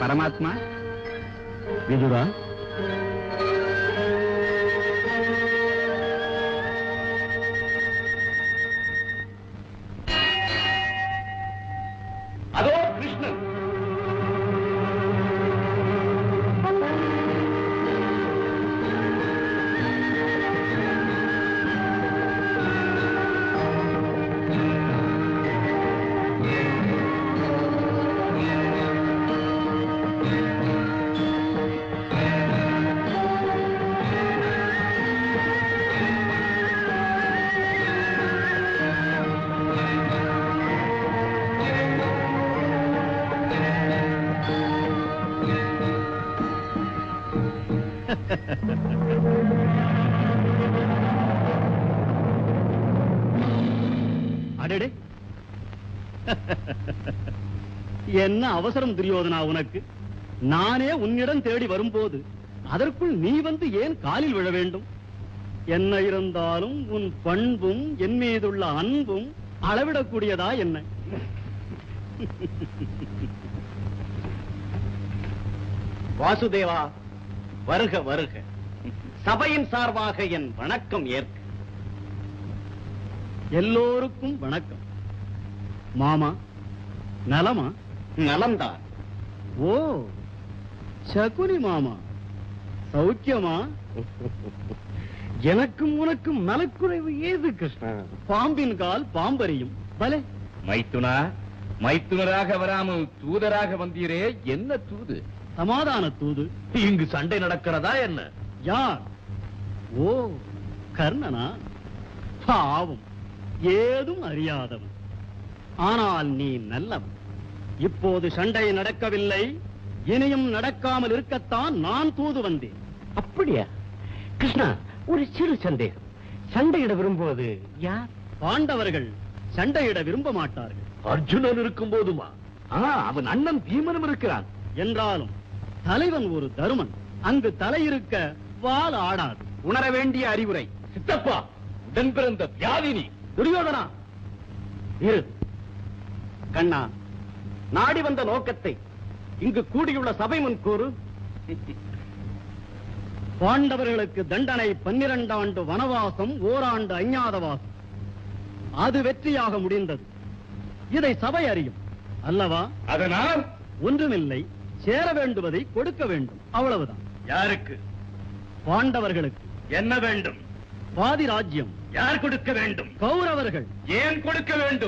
பரமாத்மா. விதுரா, அதோ கிருஷ்ணன். அடடே, என்ன அவசரம் துரியோதனா உனக்கு? நானே உன்னிடம் தேடி வரும்போது அதற்குள் நீ வந்து ஏன் காலில் விழ வேண்டும்? என்ன இருந்தாலும் உன் பண்பும் என் மீதுள்ள அன்பும் அளவிடக்கூடியதா என்ன? வாசுதேவா, வருக வருக. சபையின் சார்பாக என் வணக்கம் ஏற்க. எல்லோருக்கும் வணக்கம். மாமா, நலமா? நலம்தான். ஓ, சகுனி மாமா, சௌக்கியமா? எனக்கும் உனக்கும் நலக்குறைவு ஏது கிருஷ்ணா? பாம்பின் கால் பாம்பறியும். பலே மைத்துனா, மைத்துனராக வராமல் தூதராக வந்தீரே, என்ன தூது? சமாதான தூது. இங்கு சண்டை நடக்கிறதா என்ன? யார்? ஓ, கர்ணனா? பாவம், ஏதும் அறியாதவன். ஆனால் நீ நல்லவன். இப்போது சண்டை நடக்கவில்லை, இனியும் நடக்காமல் இருக்கத்தான் நான் தூது வந்தேன். அப்படியா கிருஷ்ணா? ஒரு சிறு சந்தேகம். சண்டையிட விரும்புவது யார்? பாண்டவர்கள் சண்டையிட விரும்ப மாட்டார்கள். அர்ஜுனன் இருக்கும் போதுமா? அவன் அண்ணன் பீமனும் இருக்கிறான். என்றாலும் தலைவன் ஒரு தருமன். அங்கு தலையிருக்க வாள் ஆடாது. உணர வேண்டிய அறிவுரை. சித்தப்பா, உடன் பிறந்த வியாதினி. துரியோதனா, இரு. கண்ணா, நாடி வந்த நோக்கத்தை இங்கு கூடியுள்ள சபை முன் கூறு. பாண்டவர்களுக்கு தண்டனை 12 ஆண்டு வனவாசம், ஓராண்டு அஞ்ஞாதவாசம். அது வெற்றியாக முடிந்தது. இதை சபை அறியும் அல்லவா? அதனால் ஒன்றுமில்லை, சேர வேண்டுவதை கொடுக்க வேண்டும், அவ்வளவுதான். யாருக்கு? பாண்டவர்களுக்கு. என்ன வேண்டும்? பாதி ராஜ்யம். யார் கொடுக்க வேண்டும்? கௌரவர்கள். ஏன் கொடுக்க வேண்டும்?